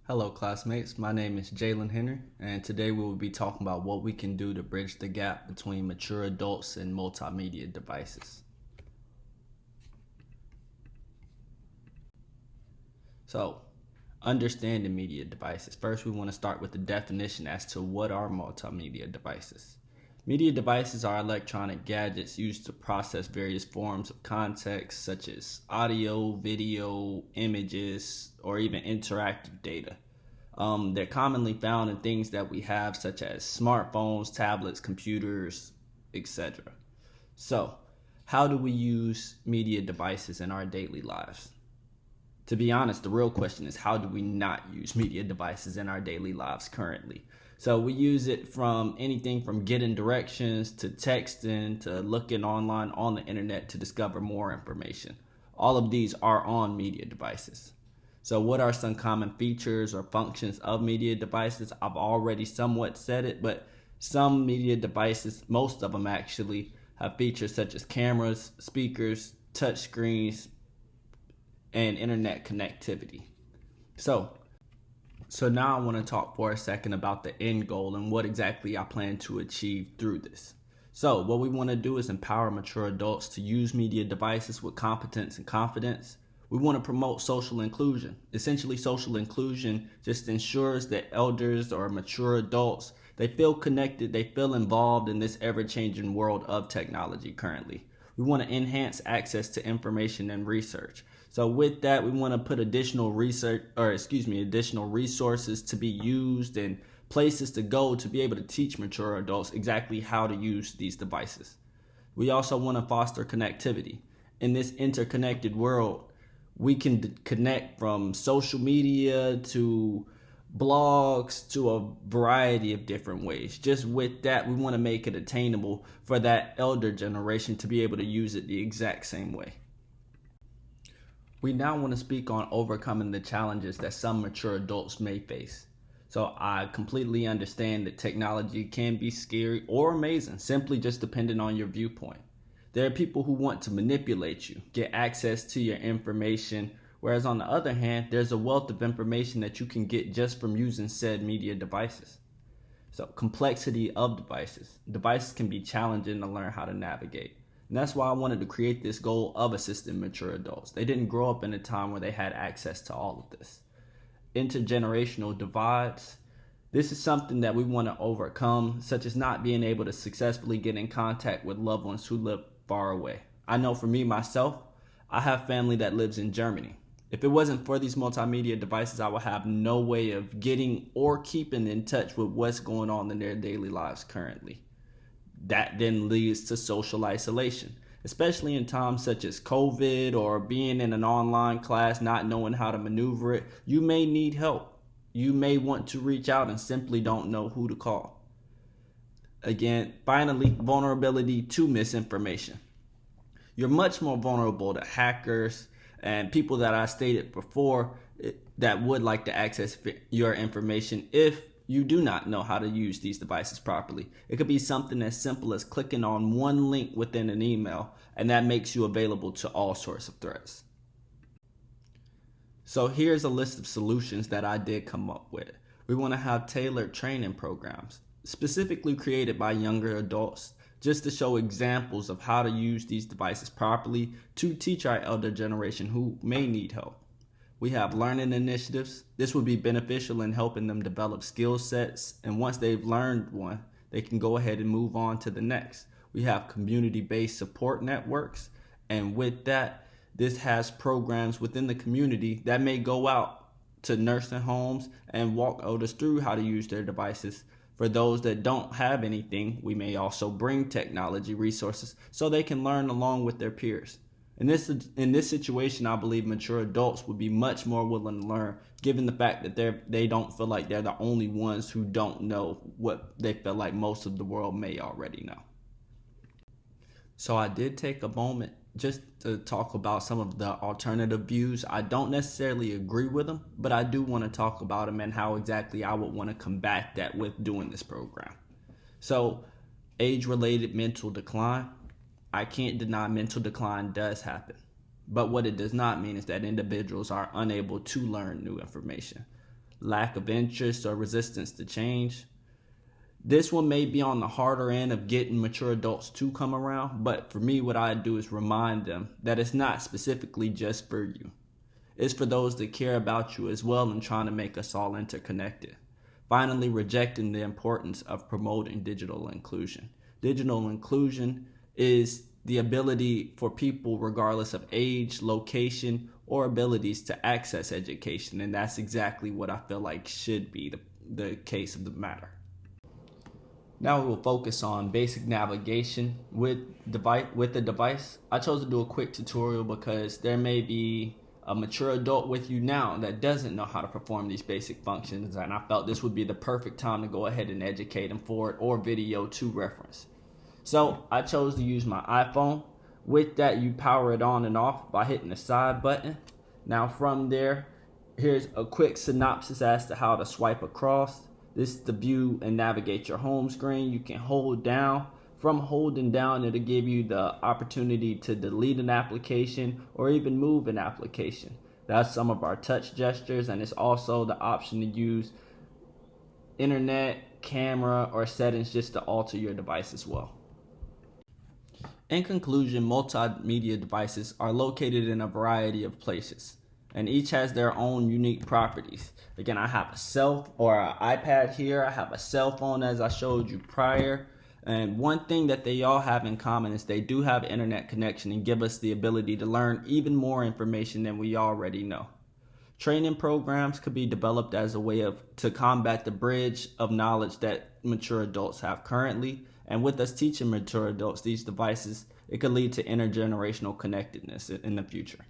Hello, classmates. My name is Jalen Henry, and today we will be talking about what we can do to bridge the gap between mature adults and multimedia devices. So, understanding media devices. First, we want to start with the definition as to what are multimedia devices. Media devices are electronic gadgets used to process various forms of context, such as audio, video, images, or even interactive data. They're commonly found in things that we have, such as smartphones, tablets, computers, etc. So, how do we use media devices in our daily lives? To be honest, the real question is, how do we not use media devices in our daily lives currently? So we use it from anything from getting directions to texting to looking online on the internet to discover more information. All of these are on media devices. So what are some common features or functions of media devices? I've already somewhat said it, but some media devices, most of them actually, have features such as cameras, speakers, touch screens, and internet connectivity. So, so now I want to talk for a second about the end goal and what exactly I plan to achieve through this. So what we want to do is empower mature adults to use media devices with competence and confidence. We want to promote social inclusion. Essentially, social inclusion just ensures that elders or mature adults, they feel connected, they feel involved in this ever-changing world of technology currently. We want to enhance access to information and research. So with that, we want to put additional resources to be used and places to go to be able to teach mature adults exactly how to use these devices. We also want to foster connectivity. In this interconnected world, we can connect from social media to blogs to a variety of different ways. Just with that, we want to make it attainable for that elder generation to be able to use it the exact same way. We now want to speak on overcoming the challenges that some mature adults may face. So I completely understand that technology can be scary or amazing, simply just depending on your viewpoint. There are people who want to manipulate you, get access to your information, whereas on the other hand, there's a wealth of information that you can get just from using said media devices. So, complexity of devices. Devices can be challenging to learn how to navigate. And that's why I wanted to create this goal of assisting mature adults. They didn't grow up in a time where they had access to all of this. Intergenerational divides. This is something that we want to overcome, such as not being able to successfully get in contact with loved ones who live far away. I know for me, myself, I have family that lives in Germany. If it wasn't for these multimedia devices, I would have no way of getting or keeping in touch with what's going on in their daily lives currently. That then leads to social isolation, especially in times such as COVID or being in an online class, not knowing how to maneuver it. You may need help. You may want to reach out and simply don't know who to call. Again, finally, vulnerability to misinformation. You're much more vulnerable to hackers and people that I stated before that would like to access your information if you do not know how to use these devices properly. It could be something as simple as clicking on one link within an email, and that makes you available to all sorts of threats. So here's a list of solutions that I did come up with. We want to have tailored training programs, specifically created by younger adults, just to show examples of how to use these devices properly to teach our elder generation who may need help. We have learning initiatives. This would be beneficial in helping them develop skill sets, and once they've learned one, they can go ahead and move on to the next. We have community-based support networks, and with that, this has programs within the community that may go out to nursing homes and walk elders through how to use their devices. For those that don't have anything, we may also bring technology resources so they can learn along with their peers. In this situation, I believe mature adults would be much more willing to learn, given the fact that they don't feel like they're the only ones who don't know what they feel like most of the world may already know. So I did take a moment just to talk about some of the alternative views. I don't necessarily agree with them, but I do want to talk about them and how exactly I would want to combat that with doing this program. So, age-related mental decline. I can't deny mental decline does happen. But what it does not mean is that individuals are unable to learn new information. lack of interest, or resistance to change. This one may be on the harder end of getting mature adults to come around, but for me, what I do is remind them that it's not specifically just for you. It's for those that care about you as well and trying to make us all interconnected. Finally, rejecting the importance of promoting digital inclusion. Digital inclusion is the ability for people, regardless of age, location, or abilities, to access education, and that's exactly what I feel like should be the case of the matter. Now we will focus on basic navigation with the device. I chose to do a quick tutorial because there may be a mature adult with you now that doesn't know how to perform these basic functions, and I felt this would be the perfect time to go ahead and educate them for it, or video to reference. So I chose to use my iPhone. With that, you power it on and off by hitting the side button. Now from there, here's a quick synopsis as to how to swipe across. This is to view and navigate your home screen. You can hold down. From holding down, it'll give you the opportunity to delete an application or even move an application. That's some of our touch gestures, and it's also the option to use internet, camera, or settings just to alter your device as well. In conclusion, multimedia devices are located in a variety of places, and each has their own unique properties. Again, I have an iPad here. I have a cell phone, as I showed you prior. And one thing that they all have in common is they do have internet connection and give us the ability to learn even more information than we already know. Training programs could be developed as a way to combat the bridge of knowledge that mature adults have currently. And with us teaching mature adults these devices, it could lead to intergenerational connectedness in the future.